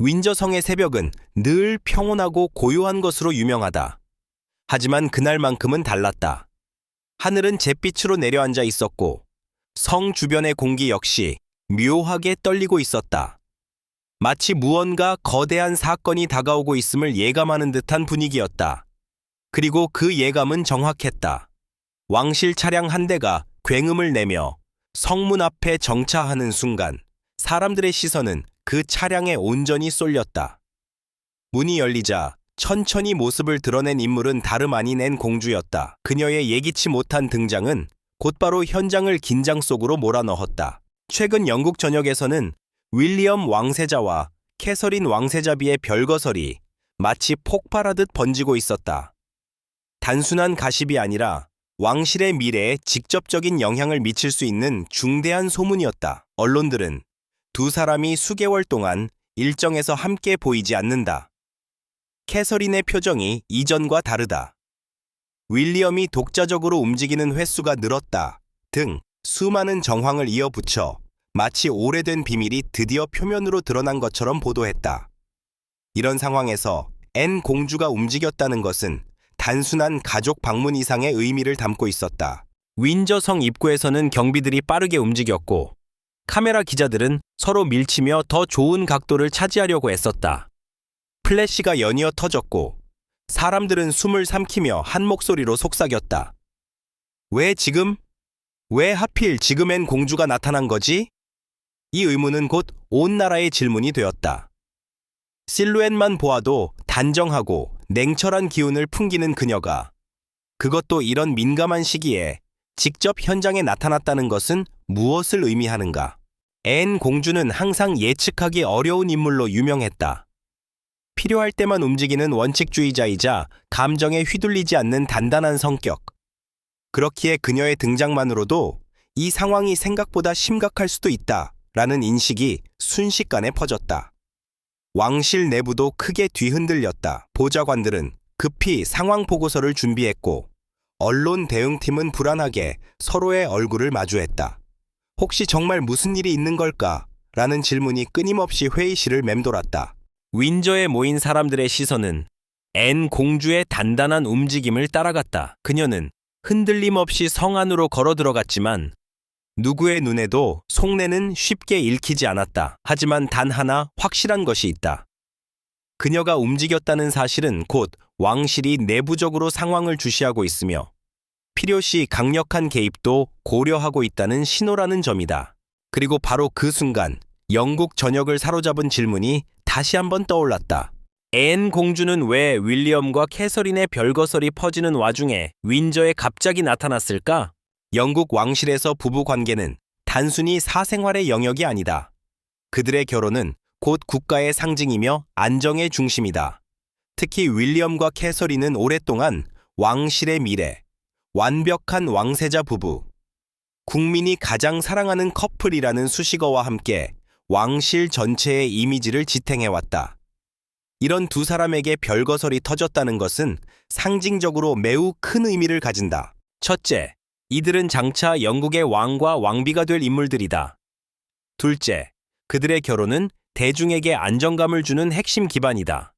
윈저성의 새벽은 늘 평온하고 고요한 것으로 유명하다. 하지만 그날만큼은 달랐다. 하늘은 잿빛으로 내려앉아 있었고 성 주변의 공기 역시 묘하게 떨리고 있었다. 마치 무언가 거대한 사건이 다가오고 있음을 예감하는 듯한 분위기였다. 그리고 그 예감은 정확했다. 왕실 차량 한 대가 굉음을 내며 성문 앞에 정차하는 순간 사람들의 시선은 그 차량에 온전히 쏠렸다. 문이 열리자 천천히 모습을 드러낸 인물은 다름 아닌 앤 공주였다. 그녀의 예기치 못한 등장은 곧바로 현장을 긴장 속으로 몰아넣었다. 최근 영국 전역에서는 윌리엄 왕세자와 캐서린 왕세자비의 별거설이 마치 폭발하듯 번지고 있었다. 단순한 가십이 아니라 왕실의 미래에 직접적인 영향을 미칠 수 있는 중대한 소문이었다. 언론들은 두 사람이 수개월 동안 일정에서 함께 보이지 않는다. 캐서린의 표정이 이전과 다르다. 윌리엄이 독자적으로 움직이는 횟수가 늘었다. 등 수많은 정황을 이어붙여 마치 오래된 비밀이 드디어 표면으로 드러난 것처럼 보도했다. 이런 상황에서 앤 공주가 움직였다는 것은 단순한 가족 방문 이상의 의미를 담고 있었다. 윈저성 입구에서는 경비들이 빠르게 움직였고 카메라 기자들은 서로 밀치며 더 좋은 각도를 차지하려고 애썼다. 플래시가 연이어 터졌고 사람들은 숨을 삼키며 한 목소리로 속삭였다. 왜 지금? 왜 하필 지금엔 공주가 나타난 거지? 이 의문은 곧 온 나라의 질문이 되었다. 실루엣만 보아도 단정하고 냉철한 기운을 풍기는 그녀가 그것도 이런 민감한 시기에 직접 현장에 나타났다는 것은 무엇을 의미하는가? 앤 공주는 항상 예측하기 어려운 인물로 유명했다. 필요할 때만 움직이는 원칙주의자이자 감정에 휘둘리지 않는 단단한 성격. 그렇기에 그녀의 등장만으로도 이 상황이 생각보다 심각할 수도 있다라는 인식이 순식간에 퍼졌다. 왕실 내부도 크게 뒤흔들렸다. 보좌관들은 급히 상황 보고서를 준비했고 언론 대응팀은 불안하게 서로의 얼굴을 마주했다. 혹시 정말 무슨 일이 있는 걸까? 라는 질문이 끊임없이 회의실을 맴돌았다. 윈저에 모인 사람들의 시선은 앤 공주의 단단한 움직임을 따라갔다. 그녀는 흔들림 없이 성 안으로 걸어 들어갔지만 누구의 눈에도 속내는 쉽게 읽히지 않았다. 하지만 단 하나 확실한 것이 있다. 그녀가 움직였다는 사실은 곧 왕실이 내부적으로 상황을 주시하고 있으며 필요시 강력한 개입도 고려하고 있다는 신호라는 점이다. 그리고 바로 그 순간 영국 전역을 사로잡은 질문이 다시 한번 떠올랐다. 앤 공주는 왜 윌리엄과 캐서린의 별거설이 퍼지는 와중에 윈저에 갑자기 나타났을까? 영국 왕실에서 부부 관계는 단순히 사생활의 영역이 아니다. 그들의 결혼은 곧 국가의 상징이며 안정의 중심이다. 특히 윌리엄과 캐서린은 오랫동안 왕실의 미래, 완벽한 왕세자 부부, 국민이 가장 사랑하는 커플이라는 수식어와 함께 왕실 전체의 이미지를 지탱해왔다. 이런 두 사람에게 별거설이 터졌다는 것은 상징적으로 매우 큰 의미를 가진다. 첫째, 이들은 장차 영국의 왕과 왕비가 될 인물들이다. 둘째, 그들의 결혼은 대중에게 안정감을 주는 핵심 기반이다.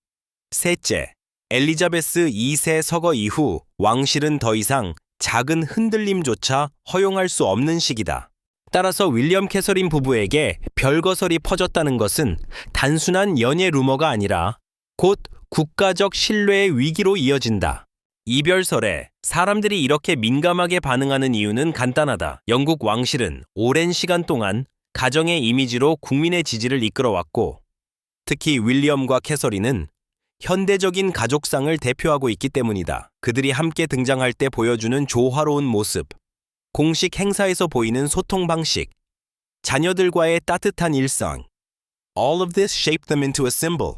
셋째, 엘리자베스 2세 서거 이후 왕실은 더 이상 작은 흔들림조차 허용할 수 없는 시기다. 따라서 윌리엄 캐서린 부부에게 별거설이 퍼졌다는 것은 단순한 연애 루머가 아니라 곧 국가적 신뢰의 위기로 이어진다. 이별설에 사람들이 이렇게 민감하게 반응하는 이유는 간단하다. 영국 왕실은 오랜 시간 동안 가정의 이미지로 국민의 지지를 이끌어왔고 특히 윌리엄과 캐서린은 현대적인 가족상을 대표하고 있기 때문이다. 그들이 함께 등장할 때 보여주는 조화로운 모습, 공식 행사에서 보이는 소통 방식, 자녀들과의 따뜻한 일상. All of this shaped them into a symbol.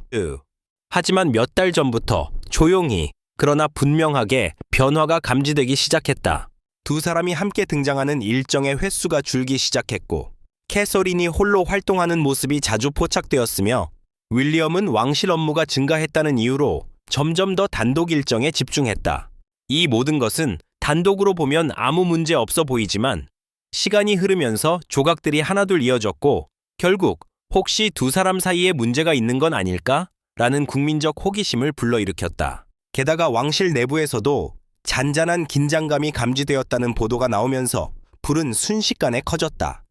하지만 몇 달 전부터 조용히 그러나 분명하게 변화가 감지되기 시작했다. 두 사람이 함께 등장하는 일정의 횟수가 줄기 시작했고 캐서린이 홀로 활동하는 모습이 자주 포착되었으며 윌리엄은 왕실 업무가 증가했다는 이유로 점점 더 단독 일정에 집중했다. 이 모든 것은 단독으로 보면 아무 문제 없어 보이지만 시간이 흐르면서 조각들이 하나둘 이어졌고 결국 혹시 두 사람 사이에 문제가 있는 건 아닐까? 라는 국민적 호기심을 불러일으켰다. 게다가 왕실 내부에서도 잔잔한 긴장감이 감지되었다는 보도가 나오면서 불은 순식간에 커졌다.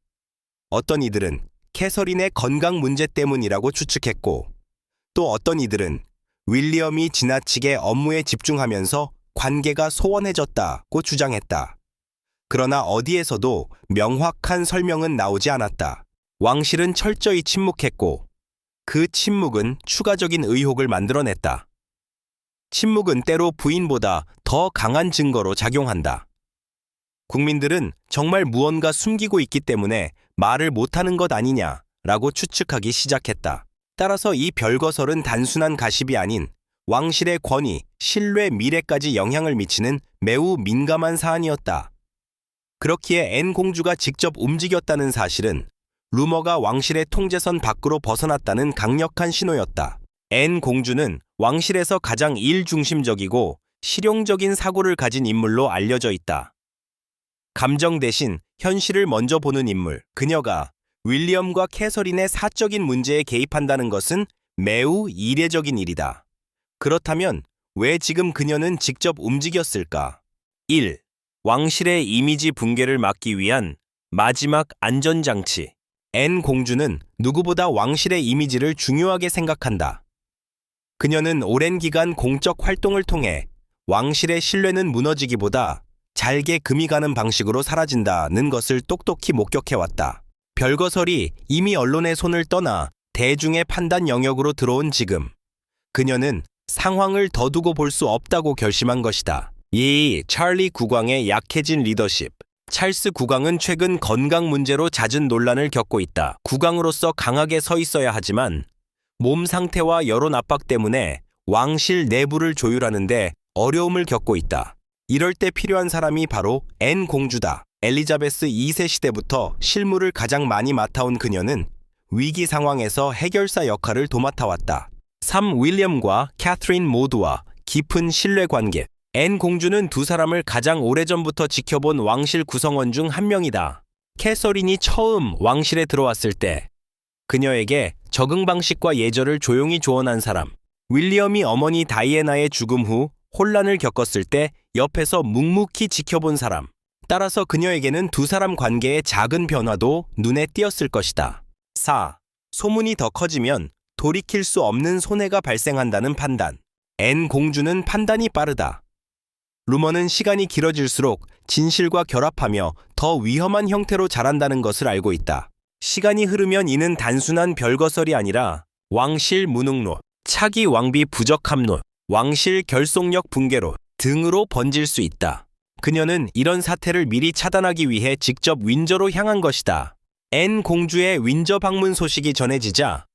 어떤 이들은 캐서린의 건강 문제 때문이라고 추측했고, 또 어떤 이들은 윌리엄이 지나치게 업무에 집중하면서 관계가 소원해졌다고 주장했다. 그러나 어디에서도 명확한 설명은 나오지 않았다. 왕실은 철저히 침묵했고, 그 침묵은 추가적인 의혹을 만들어냈다. 침묵은 때로 부인보다 더 강한 증거로 작용한다. 국민들은 정말 무언가 숨기고 있기 때문에 말을 못하는 것 아니냐라고 추측하기 시작했다. 따라서 이 별거설은 단순한 가십이 아닌 왕실의 권위, 신뢰, 미래까지 영향을 미치는 매우 민감한 사안이었다. 그렇기에 앤 공주가 직접 움직였다는 사실은 루머가 왕실의 통제선 밖으로 벗어났다는 강력한 신호였다. 앤 공주는 왕실에서 가장 일중심적이고 실용적인 사고를 가진 인물로 알려져 있다. 감정 대신 현실을 먼저 보는 인물, 그녀가 윌리엄과 캐서린의 사적인 문제에 개입한다는 것은 매우 이례적인 일이다. 그렇다면 왜 지금 그녀는 직접 움직였을까? 1. 왕실의 이미지 붕괴를 막기 위한 마지막 안전장치. 앤 공주는 누구보다 왕실의 이미지를 중요하게 생각한다. 그녀는 오랜 기간 공적 활동을 통해 왕실의 신뢰는 무너지기보다 잘게 금이 가는 방식으로 사라진다는 것을 똑똑히 목격해왔다. 별거설이 이미 언론의 손을 떠나 대중의 판단 영역으로 들어온 지금, 그녀는 상황을 더 두고 볼 수 없다고 결심한 것이다. 2. 찰리 국왕의 약해진 리더십. 찰스 국왕은 최근 건강 문제로 잦은 논란을 겪고 있다. 국왕으로서 강하게 서 있어야 하지만 몸 상태와 여론 압박 때문에 왕실 내부를 조율하는데 어려움을 겪고 있다. 이럴 때 필요한 사람이 바로 앤 공주다. 엘리자베스 2세 시대부터 실무를 가장 많이 맡아온 그녀는 위기 상황에서 해결사 역할을 도맡아왔다. 3. 윌리엄과 캐서린 모두와 깊은 신뢰관계. 앤 공주는 두 사람을 가장 오래전부터 지켜본 왕실 구성원 중 한 명이다. 캐서린이 처음 왕실에 들어왔을 때 그녀에게 적응 방식과 예절을 조용히 조언한 사람, 윌리엄이 어머니 다이애나의 죽음 후 혼란을 겪었을 때 옆에서 묵묵히 지켜본 사람, 따라서 그녀에게는 두 사람 관계의 작은 변화도 눈에 띄었을 것이다. 4. 소문이 더 커지면 돌이킬 수 없는 손해가 발생한다는 판단. 앤 공주는 판단이 빠르다. 루머는 시간이 길어질수록 진실과 결합하며 더 위험한 형태로 자란다는 것을 알고 있다. 시간이 흐르면 이는 단순한 별거설이 아니라 왕실 무능론, 차기 왕비 부적합론, 왕실 결속력 붕괴론 등으로 번질 수 있다. 그녀는 이런 사태를 미리 차단하기 위해 직접 윈저로 향한 것이다. 앤 공주의 윈저 방문 소식이 전해지자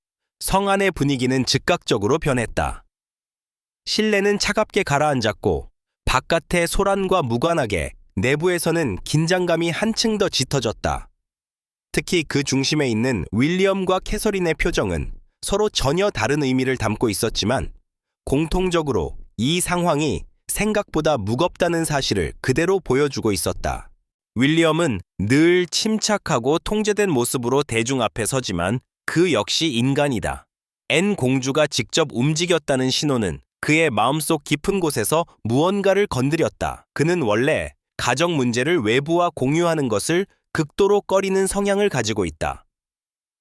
성 안의 분위기는 즉각적으로 변했다. 실내는 차갑게 가라앉았고 바깥의 소란과 무관하게 내부에서는 긴장감이 한층 더 짙어졌다. 특히 그 중심에 있는 윌리엄과 캐서린의 표정은 서로 전혀 다른 의미를 담고 있었지만 공통적으로 이 상황이 생각보다 무겁다는 사실을 그대로 보여주고 있었다. 윌리엄은 늘 침착하고 통제된 모습으로 대중 앞에 서지만 그 역시 인간이다. 앤 공주가 직접 움직였다는 신호는 그의 마음속 깊은 곳에서 무언가를 건드렸다. 그는 원래 가정 문제를 외부와 공유하는 것을 극도로 꺼리는 성향을 가지고 있다.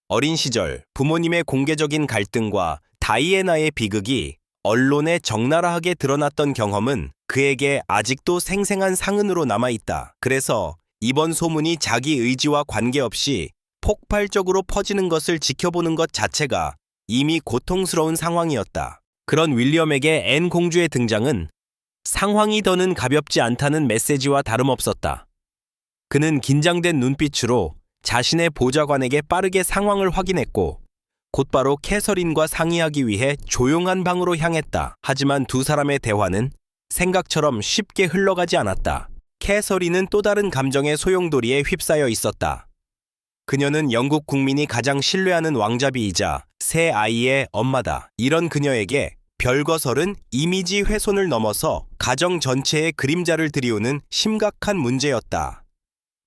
어린 시절 부모님의 공개적인 갈등과 다이애나의 비극이 언론에 적나라하게 드러났던 경험은 그에게 아직도 생생한 상흔으로 남아있다. 그래서 이번 소문이 자기 의지와 관계없이 폭발적으로 퍼지는 것을 지켜보는 것 자체가 이미 고통스러운 상황이었다. 그런 윌리엄에게 앤 공주의 등장은 상황이 더는 가볍지 않다는 메시지와 다름없었다. 그는 긴장된 눈빛으로 자신의 보좌관에게 빠르게 상황을 확인했고 곧바로 캐서린과 상의하기 위해 조용한 방으로 향했다. 하지만 두 사람의 대화는 생각처럼 쉽게 흘러가지 않았다. 캐서린은 또 다른 감정의 소용돌이에 휩싸여 있었다. 그녀는 영국 국민이 가장 신뢰하는 왕자비이자 새 아이의 엄마다. 이런 그녀에게 별거설은 이미지 훼손을 넘어서 가정 전체에 그림자를 들이우는 심각한 문제였다.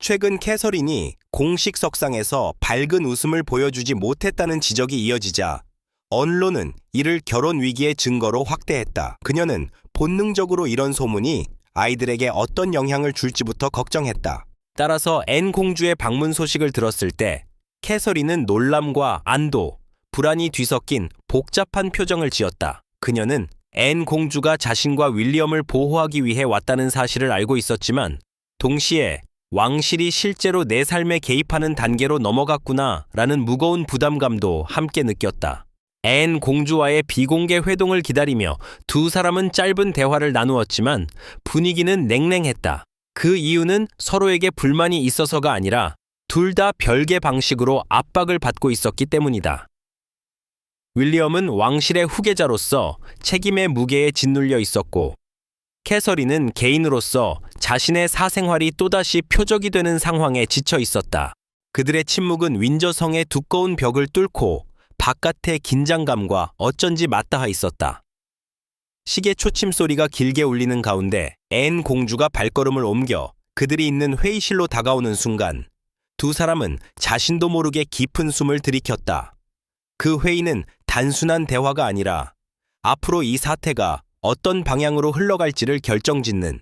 최근 캐서린이 공식 석상에서 밝은 웃음을 보여주지 못했다는 지적이 이어지자 언론은 이를 결혼 위기의 증거로 확대했다. 그녀는 본능적으로 이런 소문이 아이들에게 어떤 영향을 줄지부터 걱정했다. 따라서 앤 공주의 방문 소식을 들었을 때 캐서린은 놀람과 안도, 불안이 뒤섞인 복잡한 표정을 지었다. 그녀는 앤 공주가 자신과 윌리엄을 보호하기 위해 왔다는 사실을 알고 있었지만 동시에 왕실이 실제로 내 삶에 개입하는 단계로 넘어갔구나 라는 무거운 부담감도 함께 느꼈다. 앤 공주와의 비공개 회동을 기다리며 두 사람은 짧은 대화를 나누었지만 분위기는 냉랭했다. 그 이유는 서로에게 불만이 있어서가 아니라 둘 다 별개 방식으로 압박을 받고 있었기 때문이다. 윌리엄은 왕실의 후계자로서 책임의 무게에 짓눌려 있었고 캐서린은 개인으로서 자신의 사생활이 또다시 표적이 되는 상황에 지쳐 있었다. 그들의 침묵은 윈저성의 두꺼운 벽을 뚫고 바깥의 긴장감과 어쩐지 맞닿아 있었다. 시계 초침 소리가 길게 울리는 가운데 앤 공주가 발걸음을 옮겨 그들이 있는 회의실로 다가오는 순간 두 사람은 자신도 모르게 깊은 숨을 들이켰다. 그 회의는 단순한 대화가 아니라 앞으로 이 사태가 어떤 방향으로 흘러갈지를 결정짓는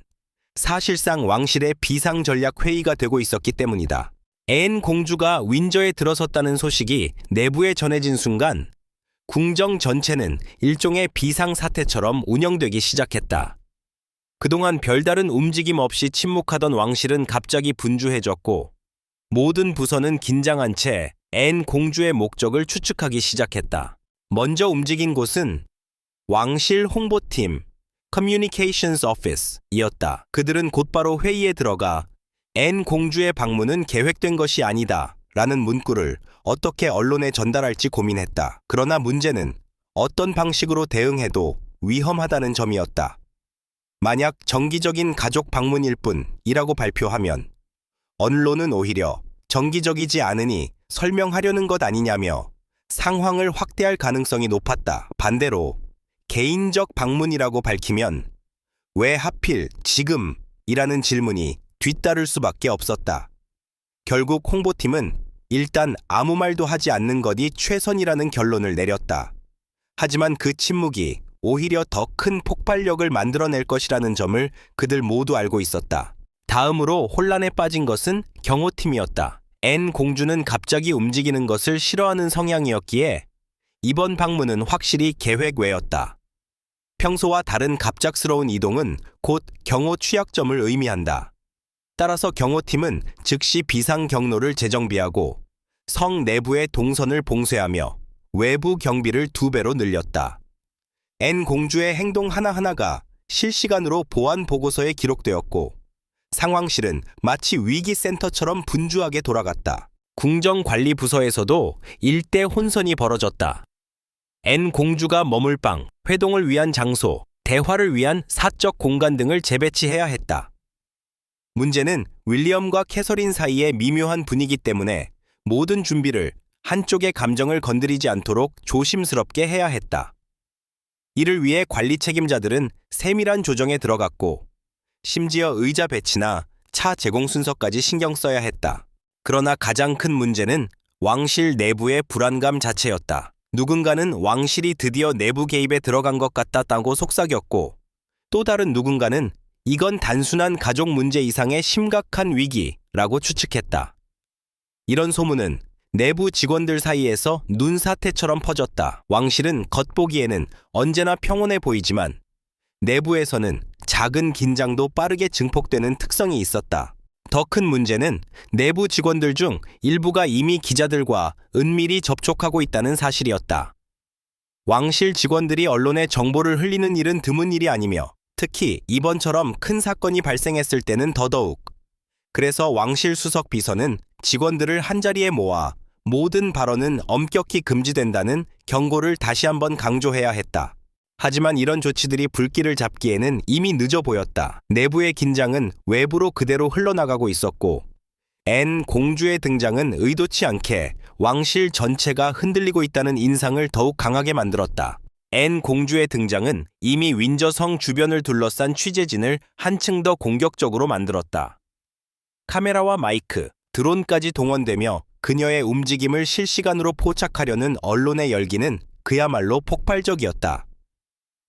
사실상 왕실의 비상전략 회의가 되고 있었기 때문이다. 앤 공주가 윈저에 들어섰다는 소식이 내부에 전해진 순간 궁정 전체는 일종의 비상사태처럼 운영되기 시작했다. 그동안 별다른 움직임 없이 침묵하던 왕실은 갑자기 분주해졌고 모든 부서는 긴장한 채 앤 공주의 목적을 추측하기 시작했다. 먼저 움직인 곳은 왕실 홍보팀 Communications Office이었다. 그들은 곧바로 회의에 들어가 앤 공주의 방문은 계획된 것이 아니다 라는 문구를 어떻게 언론에 전달할지 고민했다. 그러나 문제는 어떤 방식으로 대응해도 위험하다는 점이었다. 만약 정기적인 가족 방문일 뿐이라고 발표하면 언론은 오히려 정기적이지 않으니 설명하려는 것 아니냐며 상황을 확대할 가능성이 높았다. 반대로 개인적 방문이라고 밝히면 왜 하필 지금이라는 질문이 뒤따를 수밖에 없었다. 결국 홍보팀은 일단 아무 말도 하지 않는 것이 최선이라는 결론을 내렸다. 하지만 그 침묵이 오히려 더 큰 폭발력을 만들어낼 것이라는 점을 그들 모두 알고 있었다. 다음으로 혼란에 빠진 것은 경호팀이었다. 앤 공주는 갑자기 움직이는 것을 싫어하는 성향이었기에 이번 방문은 확실히 계획 외였다. 평소와 다른 갑작스러운 이동은 곧 경호 취약점을 의미한다. 따라서 경호팀은 즉시 비상 경로를 재정비하고 성 내부의 동선을 봉쇄하며 외부 경비를 2배로 늘렸다. 앤 공주의 행동 하나하나가 실시간으로 보안 보고서에 기록되었고 상황실은 마치 위기센터처럼 분주하게 돌아갔다. 궁정관리부서에서도 일대 혼선이 벌어졌다. 앤 공주가 머물 방, 회동을 위한 장소, 대화를 위한 사적 공간 등을 재배치해야 했다. 문제는 윌리엄과 캐서린 사이의 미묘한 분위기 때문에 모든 준비를 한쪽의 감정을 건드리지 않도록 조심스럽게 해야 했다. 이를 위해 관리 책임자들은 세밀한 조정에 들어갔고 심지어 의자 배치나 차 제공 순서까지 신경 써야 했다. 그러나 가장 큰 문제는 왕실 내부의 불안감 자체였다. 누군가는 왕실이 드디어 내부 개입에 들어간 것 같다고 속삭였고 또 다른 누군가는 이건 단순한 가족 문제 이상의 심각한 위기라고 추측했다. 이런 소문은 내부 직원들 사이에서 눈사태처럼 퍼졌다. 왕실은 겉보기에는 언제나 평온해 보이지만 내부에서는 작은 긴장도 빠르게 증폭되는 특성이 있었다. 더 큰 문제는 내부 직원들 중 일부가 이미 기자들과 은밀히 접촉하고 있다는 사실이었다. 왕실 직원들이 언론에 정보를 흘리는 일은 드문 일이 아니며 특히 이번처럼 큰 사건이 발생했을 때는 더더욱. 그래서 왕실 수석 비서는 직원들을 한자리에 모아 모든 발언은 엄격히 금지된다는 경고를 다시 한번 강조해야 했다. 하지만 이런 조치들이 불길을 잡기에는 이미 늦어 보였다. 내부의 긴장은 외부로 그대로 흘러나가고 있었고 앤 공주의 등장은 의도치 않게 왕실 전체가 흔들리고 있다는 인상을 더욱 강하게 만들었다. 앤 공주의 등장은 이미 윈저성 주변을 둘러싼 취재진을 한층 더 공격적으로 만들었다. 카메라와 마이크, 드론까지 동원되며 그녀의 움직임을 실시간으로 포착하려는 언론의 열기는 그야말로 폭발적이었다.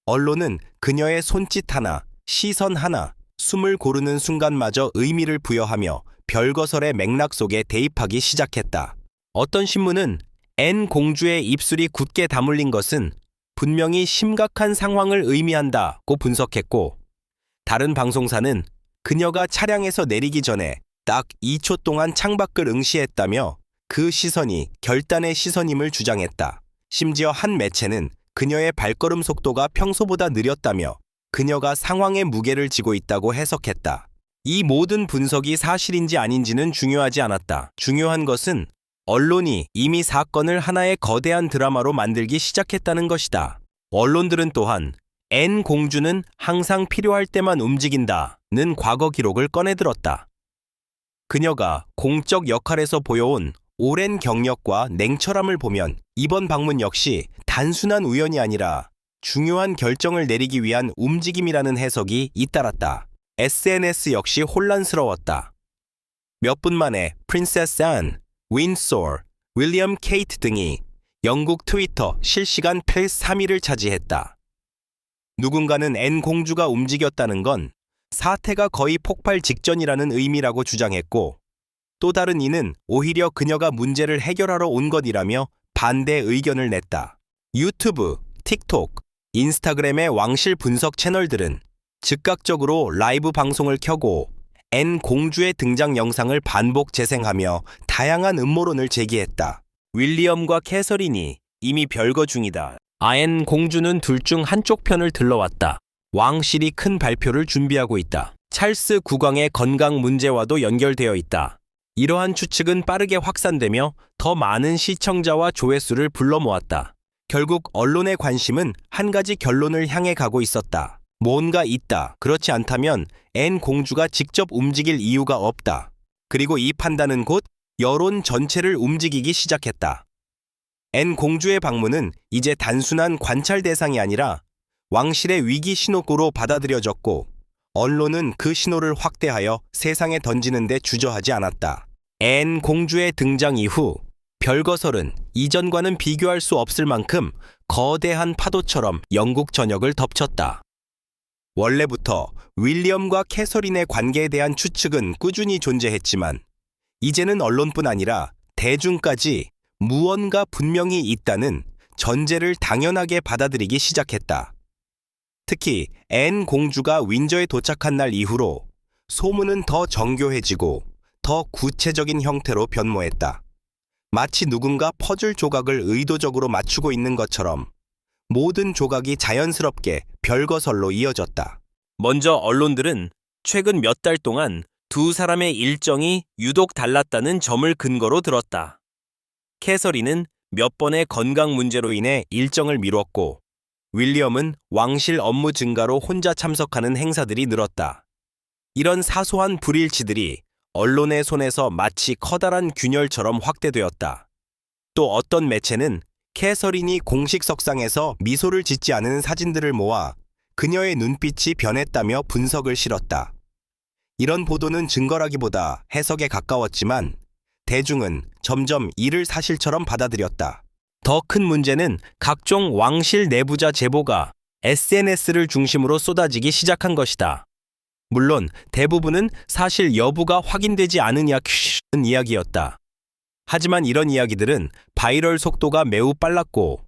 언론은 그녀의 손짓 하나, 시선 하나, 숨을 고르는 순간마저 의미를 부여하며 별거설의 맥락 속에 대입하기 시작했다. 어떤 신문은 앤 공주의 입술이 굳게 다물린 것은 분명히 심각한 상황을 의미한다고 분석했고, 다른 방송사는 그녀가 차량에서 내리기 전에 딱 2초 동안 창밖을 응시했다며 그 시선이 결단의 시선임을 주장했다. 심지어 한 매체는 그녀의 발걸음 속도가 평소보다 느렸다며 그녀가 상황의 무게를 지고 있다고 해석했다. 이 모든 분석이 사실인지 아닌지는 중요하지 않았다. 중요한 것은 언론이 이미 사건을 하나의 거대한 드라마로 만들기 시작했다는 것이다. 언론들은 또한 앤 공주는 항상 필요할 때만 움직인다는 과거 기록을 꺼내들었다. 그녀가 공적 역할에서 보여온 오랜 경력과 냉철함을 보면 이번 방문 역시 단순한 우연이 아니라 중요한 결정을 내리기 위한 움직임이라는 해석이 잇따랐다. SNS 역시 혼란스러웠다. 몇 분 만에 프린세스 앤, 윈소어, 윌리엄 케이트 등이 영국 트위터 실시간 페이스 3위를 차지했다. 누군가는 앤 공주가 움직였다는 건 사태가 거의 폭발 직전이라는 의미라고 주장했고, 또 다른 이는 오히려 그녀가 문제를 해결하러 온 것이라며 반대 의견을 냈다. 유튜브, 틱톡, 인스타그램의 왕실 분석 채널들은 즉각적으로 라이브 방송을 켜고 앤 공주의 등장 영상을 반복 재생하며 다양한 음모론을 제기했다. 윌리엄과 캐서린이 이미 별거 중이다. 앤 공주는 둘 중 한쪽 편을 들러왔다. 왕실이 큰 발표를 준비하고 있다. 찰스 국왕의 건강 문제와도 연결되어 있다. 이러한 추측은 빠르게 확산되며 더 많은 시청자와 조회수를 불러 모았다. 결국 언론의 관심은 한 가지 결론을 향해 가고 있었다. 뭔가 있다. 그렇지 않다면 앤 공주가 직접 움직일 이유가 없다. 그리고 이 판단은 곧 여론 전체를 움직이기 시작했다. 앤 공주의 방문은 이제 단순한 관찰 대상이 아니라 왕실의 위기 신호로 받아들여졌고, 언론은 그 신호를 확대하여 세상에 던지는 데 주저하지 않았다. 앤 공주의 등장 이후 별거설은 이전과는 비교할 수 없을 만큼 거대한 파도처럼 영국 전역을 덮쳤다. 원래부터 윌리엄과 캐서린의 관계에 대한 추측은 꾸준히 존재했지만, 이제는 언론뿐 아니라 대중까지 무언가 분명히 있다는 전제를 당연하게 받아들이기 시작했다. 특히 앤 공주가 윈저에 도착한 날 이후로 소문은 더 정교해지고 더 구체적인 형태로 변모했다. 마치 누군가 퍼즐 조각을 의도적으로 맞추고 있는 것처럼 모든 조각이 자연스럽게 별거설로 이어졌다. 먼저 언론들은 최근 몇 달 동안 두 사람의 일정이 유독 달랐다는 점을 근거로 들었다. 캐서린은 몇 번의 건강 문제로 인해 일정을 미뤘고, 윌리엄은 왕실 업무 증가로 혼자 참석하는 행사들이 늘었다. 이런 사소한 불일치들이 언론의 손에서 마치 커다란 균열처럼 확대되었다. 또 어떤 매체는 캐서린이 공식 석상에서 미소를 짓지 않은 사진들을 모아 그녀의 눈빛이 변했다며 분석을 실었다. 이런 보도는 증거라기보다 해석에 가까웠지만 대중은 점점 이를 사실처럼 받아들였다. 더 큰 문제는 각종 왕실 내부자 제보가 SNS를 중심으로 쏟아지기 시작한 것이다. 물론 대부분은 사실 여부가 확인되지 않은 이야기였다. 하지만 이런 이야기들은 바이럴 속도가 매우 빨랐고,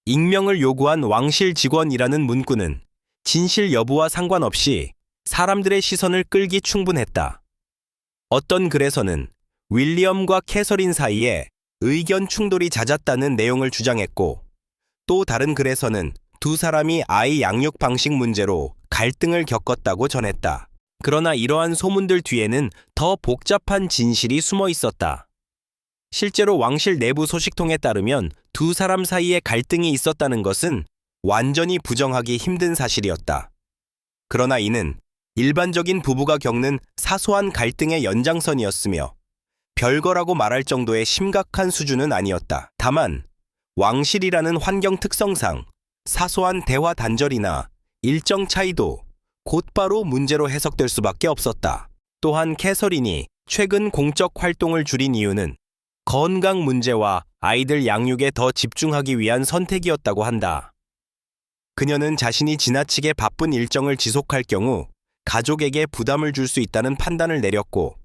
익명을 요구한 왕실 직원이라는 문구는 진실 여부와 상관없이 사람들의 시선을 끌기 충분했다. 어떤 글에서는 윌리엄과 캐서린 사이에 의견 충돌이 잦았다는 내용을 주장했고, 또 다른 글에서는 두 사람이 아이 양육 방식 문제로 갈등을 겪었다고 전했다. 그러나 이러한 소문들 뒤에는 더 복잡한 진실이 숨어 있었다. 실제로 왕실 내부 소식통에 따르면 두 사람 사이에 갈등이 있었다는 것은 완전히 부정하기 힘든 사실이었다. 그러나 이는 일반적인 부부가 겪는 사소한 갈등의 연장선이었으며 별거라고 말할 정도의 심각한 수준은 아니었다. 다만 왕실이라는 환경 특성상 사소한 대화 단절이나 일정 차이도 곧바로 문제로 해석될 수밖에 없었다. 또한 캐서린이 최근 공적 활동을 줄인 이유는 건강 문제와 아이들 양육에 더 집중하기 위한 선택이었다고 한다. 그녀는 자신이 지나치게 바쁜 일정을 지속할 경우 가족에게 부담을 줄 수 있다는 판단을 내렸고,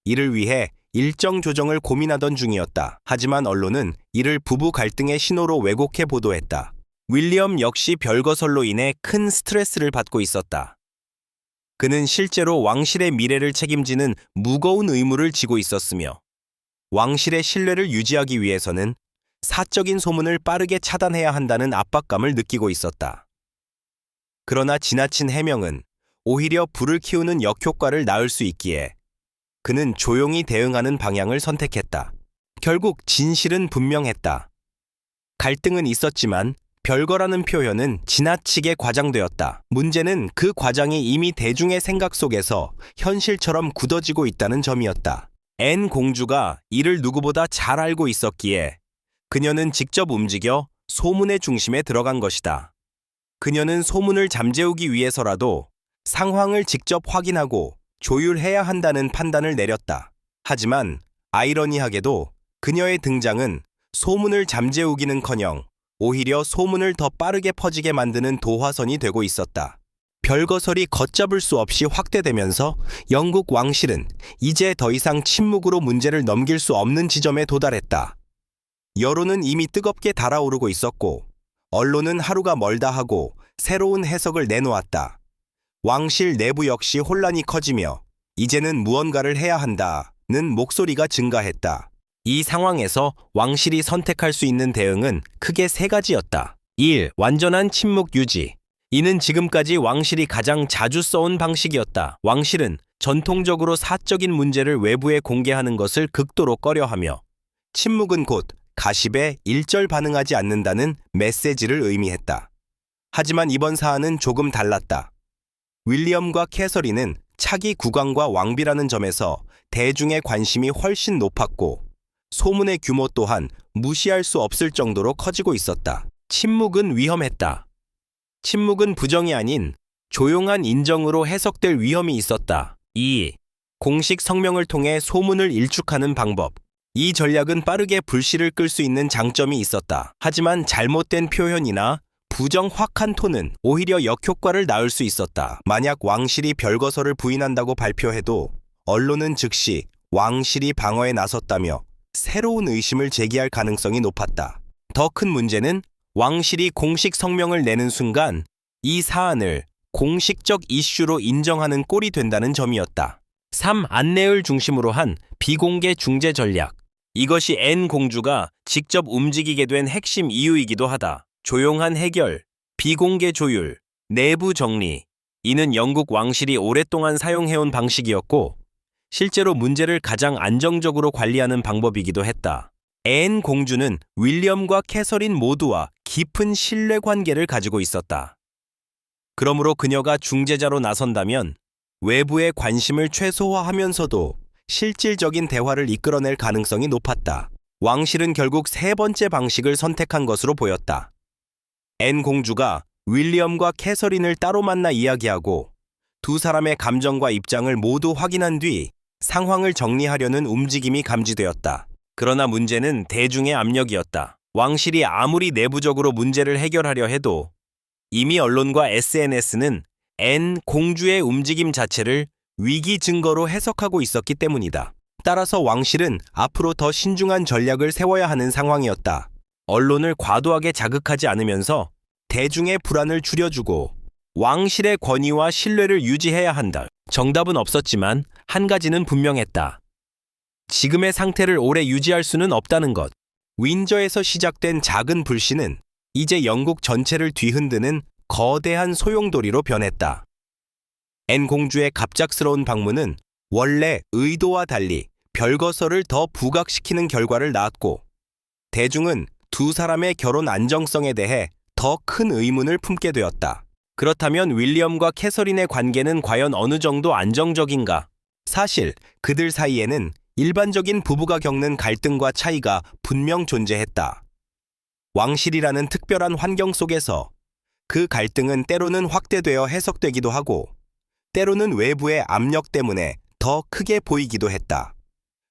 이를 위해 일정 조정을 고민하던 중이었다. 하지만 언론은 이를 부부 갈등의 신호로 왜곡해 보도했다. 윌리엄 역시 별거설로 인해 큰 스트레스를 받고 있었다. 그는 실제로 왕실의 미래를 책임지는 무거운 의무를 지고 있었으며, 왕실의 신뢰를 유지하기 위해서는 사적인 소문을 빠르게 차단해야 한다는 압박감을 느끼고 있었다. 그러나 지나친 해명은 오히려 불을 키우는 역효과를 낳을 수 있기에 그는 조용히 대응하는 방향을 선택했다. 결국 진실은 분명했다. 갈등은 있었지만 별거라는 표현은 지나치게 과장되었다. 문제는 그 과장이 이미 대중의 생각 속에서 현실처럼 굳어지고 있다는 점이었다. 앤 공주가 이를 누구보다 잘 알고 있었기에 그녀는 직접 움직여 소문의 중심에 들어간 것이다. 그녀는 소문을 잠재우기 위해서라도 상황을 직접 확인하고 조율해야 한다는 판단을 내렸다. 하지만 아이러니하게도 그녀의 등장은 소문을 잠재우기는커녕 오히려 소문을 더 빠르게 퍼지게 만드는 도화선이 되고 있었다. 별거설이 걷잡을 수 없이 확대되면서 영국 왕실은 이제 더 이상 침묵으로 문제를 넘길 수 없는 지점에 도달했다. 여론은 이미 뜨겁게 달아오르고 있었고, 언론은 하루가 멀다 하고 새로운 해석을 내놓았다. 왕실 내부 역시 혼란이 커지며 이제는 무언가를 해야 한다는 목소리가 증가했다. 이 상황에서 왕실이 선택할 수 있는 대응은 크게 세 가지였다. 1. 완전한 침묵 유지. 이는 지금까지 왕실이 가장 자주 써온 방식이었다. 왕실은 전통적으로 사적인 문제를 외부에 공개하는 것을 극도로 꺼려하며, 침묵은 곧 가십에 일절 반응하지 않는다는 메시지를 의미했다. 하지만 이번 사안은 조금 달랐다. 윌리엄과 캐서린은 차기 국왕과 왕비라는 점에서 대중의 관심이 훨씬 높았고, 소문의 규모 또한 무시할 수 없을 정도로 커지고 있었다. 침묵은 위험했다. 침묵은 부정이 아닌 조용한 인정으로 해석될 위험이 있었다. 2. 공식 성명을 통해 소문을 일축하는 방법. 이 전략은 빠르게 불씨를 끌 수 있는 장점이 있었다. 하지만 잘못된 표현이나 부정확한 톤은 오히려 역효과를 낳을 수 있었다. 만약 왕실이 별거설을 부인한다고 발표해도 언론은 즉시 왕실이 방어에 나섰다며 새로운 의심을 제기할 가능성이 높았다. 더 큰 문제는 왕실이 공식 성명을 내는 순간 이 사안을 공식적 이슈로 인정하는 꼴이 된다는 점이었다. 3. 안내를 중심으로 한 비공개 중재 전략. 이것이 앤 공주가 직접 움직이게 된 핵심 이유이기도 하다. 조용한 해결, 비공개 조율, 내부 정리. 이는 영국 왕실이 오랫동안 사용해온 방식이었고, 실제로 문제를 가장 안정적으로 관리하는 방법이기도 했다. 앤 공주는 윌리엄과 캐서린 모두와 깊은 신뢰 관계를 가지고 있었다. 그러므로 그녀가 중재자로 나선다면 외부의 관심을 최소화하면서도 실질적인 대화를 이끌어낼 가능성이 높았다. 왕실은 결국 세 번째 방식을 선택한 것으로 보였다. 앤 공주가 윌리엄과 캐서린을 따로 만나 이야기하고 두 사람의 감정과 입장을 모두 확인한 뒤 상황을 정리하려는 움직임이 감지되었다. 그러나 문제는 대중의 압력이었다. 왕실이 아무리 내부적으로 문제를 해결하려 해도 이미 언론과 SNS는 앤 공주의 움직임 자체를 위기 증거로 해석하고 있었기 때문이다. 따라서 왕실은 앞으로 더 신중한 전략을 세워야 하는 상황이었다. 언론을 과도하게 자극하지 않으면서 대중의 불안을 줄여주고 왕실의 권위와 신뢰를 유지해야 한다. 정답은 없었지만 한 가지는 분명했다. 지금의 상태를 오래 유지할 수는 없다는 것. 윈저에서 시작된 작은 불씨는 이제 영국 전체를 뒤흔드는 거대한 소용돌이로 변했다. 앤 공주의 갑작스러운 방문은 원래 의도와 달리 별거설을 더 부각시키는 결과를 낳았고, 대중은 두 사람의 결혼 안정성에 대해 더 큰 의문을 품게 되었다. 그렇다면 윌리엄과 캐서린의 관계는 과연 어느 정도 안정적인가? 사실 그들 사이에는 일반적인 부부가 겪는 갈등과 차이가 분명 존재했다. 왕실이라는 특별한 환경 속에서 그 갈등은 때로는 확대되어 해석되기도 하고, 때로는 외부의 압력 때문에 더 크게 보이기도 했다.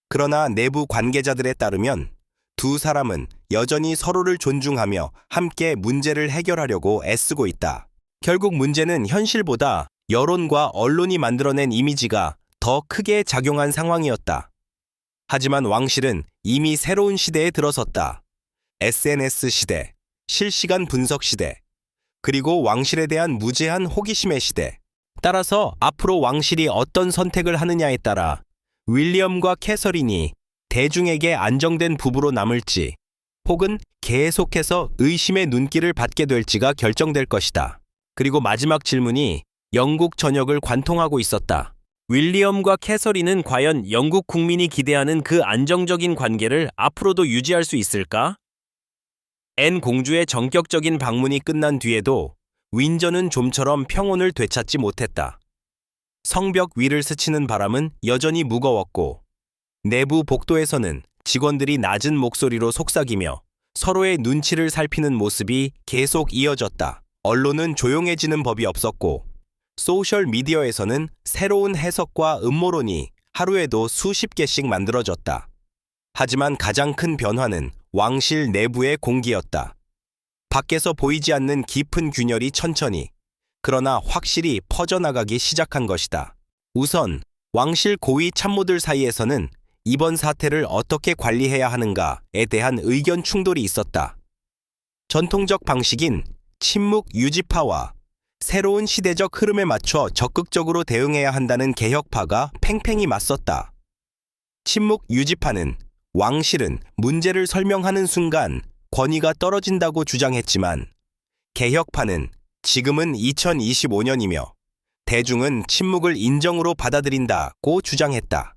그러나 내부 관계자들에 따르면 두 사람은 여전히 서로를 존중하며 함께 문제를 해결하려고 애쓰고 있다. 결국 문제는 현실보다 여론과 언론이 만들어낸 이미지가 더 크게 작용한 상황이었다. 하지만 왕실은 이미 새로운 시대에 들어섰다. SNS 시대, 실시간 분석 시대, 그리고 왕실에 대한 무제한 호기심의 시대. 따라서 앞으로 왕실이 어떤 선택을 하느냐에 따라 윌리엄과 캐서린이 대중에게 안정된 부부로 남을지 혹은 계속해서 의심의 눈길을 받게 될지가 결정될 것이다. 그리고 마지막 질문이 영국 전역을 관통하고 있었다. 윌리엄과 캐서린은 과연 영국 국민이 기대하는 그 안정적인 관계를 앞으로도 유지할 수 있을까? 앤 공주의 전격적인 방문이 끝난 뒤에도 윈저는 좀처럼 평온을 되찾지 못했다. 성벽 위를 스치는 바람은 여전히 무거웠고 내부 복도에서는 직원들이 낮은 목소리로 속삭이며 서로의 눈치를 살피는 모습이 계속 이어졌다. 언론은 조용해지는 법이 없었고 소셜미디어에서는 새로운 해석과 음모론이 하루에도 수십 개씩 만들어졌다. 하지만 가장 큰 변화는 왕실 내부의 공기였다. 밖에서 보이지 않는 깊은 균열이 천천히, 그러나 확실히 퍼져나가기 시작한 것이다. 우선 왕실 고위 참모들 사이에서는 이번 사태를 어떻게 관리해야 하는가에 대한 의견 충돌이 있었다. 전통적 방식인 침묵 유지파와 새로운 시대적 흐름에 맞춰 적극적으로 대응해야 한다는 개혁파가 팽팽히 맞섰다. 침묵 유지파는 왕실은 문제를 설명하는 순간 권위가 떨어진다고 주장했지만 개혁파는 지금은 2025년이며 대중은 침묵을 인정으로 받아들인다고 주장했다.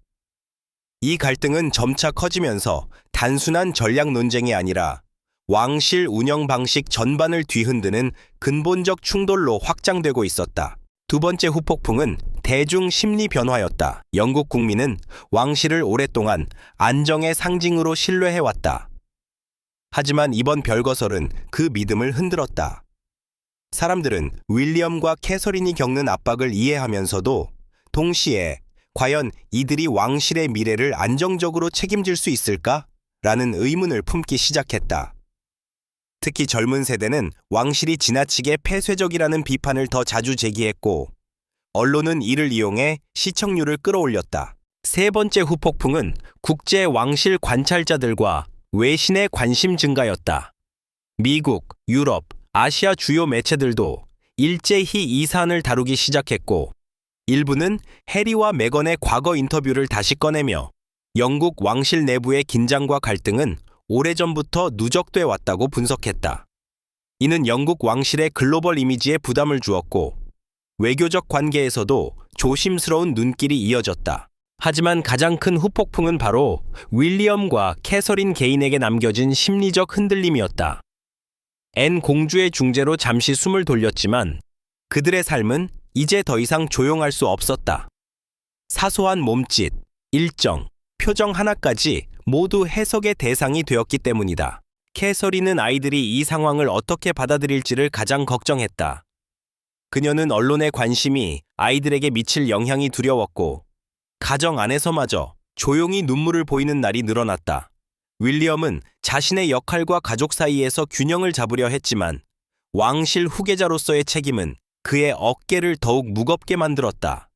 이 갈등은 점차 커지면서 단순한 전략 논쟁이 아니라 왕실 운영 방식 전반을 뒤흔드는 근본적 충돌로 확장되고 있었다. 두 번째 후폭풍은 대중 심리 변화였다. 영국 국민은 왕실을 오랫동안 안정의 상징으로 신뢰해왔다. 하지만 이번 별거설은 그 믿음을 흔들었다. 사람들은 윌리엄과 캐서린이 겪는 압박을 이해하면서도 동시에 과연 이들이 왕실의 미래를 안정적으로 책임질 수 있을까? 라는 의문을 품기 시작했다. 특히 젊은 세대는 왕실이 지나치게 폐쇄적이라는 비판을 더 자주 제기했고 언론은 이를 이용해 시청률을 끌어올렸다. 세 번째 후폭풍은 국제 왕실 관찰자들과 외신의 관심 증가였다. 미국, 유럽, 아시아 주요 매체들도 일제히 이 사안을 다루기 시작했고 일부는 해리와 메건의 과거 인터뷰를 다시 꺼내며 영국 왕실 내부의 긴장과 갈등은 오래전부터 누적돼 왔다고 분석했다. 이는 영국 왕실의 글로벌 이미지에 부담을 주었고 외교적 관계에서도 조심스러운 눈길이 이어졌다. 하지만 가장 큰 후폭풍은 바로 윌리엄과 캐서린 개인에게 남겨진 심리적 흔들림이었다. 앤 공주의 중재로 잠시 숨을 돌렸지만 그들의 삶은 이제 더 이상 조용할 수 없었다. 사소한 몸짓, 일정, 표정 하나까지 모두 해석의 대상이 되었기 때문이다. 캐서린은 아이들이 이 상황을 어떻게 받아들일지를 가장 걱정했다. 그녀는 언론의 관심이 아이들에게 미칠 영향이 두려웠고 가정 안에서마저 조용히 눈물을 보이는 날이 늘어났다. 윌리엄은 자신의 역할과 가족 사이에서 균형을 잡으려 했지만 왕실 후계자로서의 책임은 그의 어깨를 더욱 무겁게 만들었다.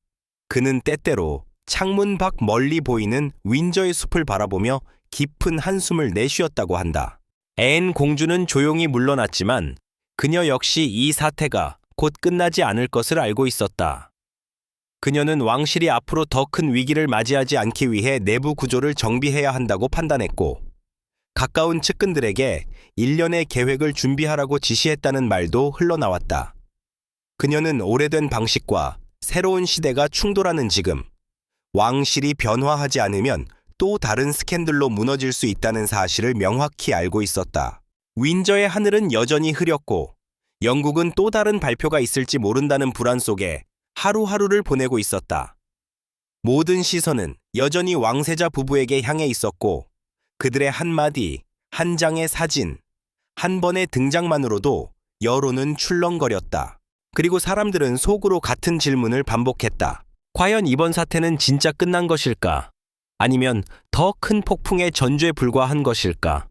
그는 때때로 창문 밖 멀리 보이는 윈저의 숲을 바라보며 깊은 한숨을 내쉬었다고 한다. 앤 공주는 조용히 물러났지만 그녀 역시 이 사태가 곧 끝나지 않을 것을 알고 있었다. 그녀는 왕실이 앞으로 더 큰 위기를 맞이하지 않기 위해 내부 구조를 정비해야 한다고 판단했고 가까운 측근들에게 일련의 계획을 준비하라고 지시했다는 말도 흘러나왔다. 그녀는 오래된 방식과 새로운 시대가 충돌하는 지금 왕실이 변화하지 않으면 또 다른 스캔들로 무너질 수 있다는 사실을 명확히 알고 있었다. 윈저의 하늘은 여전히 흐렸고 영국은 또 다른 발표가 있을지 모른다는 불안 속에 하루하루를 보내고 있었다. 모든 시선은 여전히 왕세자 부부에게 향해 있었고 그들의 한마디, 한 장의 사진, 한 번의 등장만으로도 여론은 출렁거렸다. 그리고 사람들은 속으로 같은 질문을 반복했다. 과연 이번 사태는 진짜 끝난 것일까? 아니면 더 큰 폭풍의 전조에 불과한 것일까?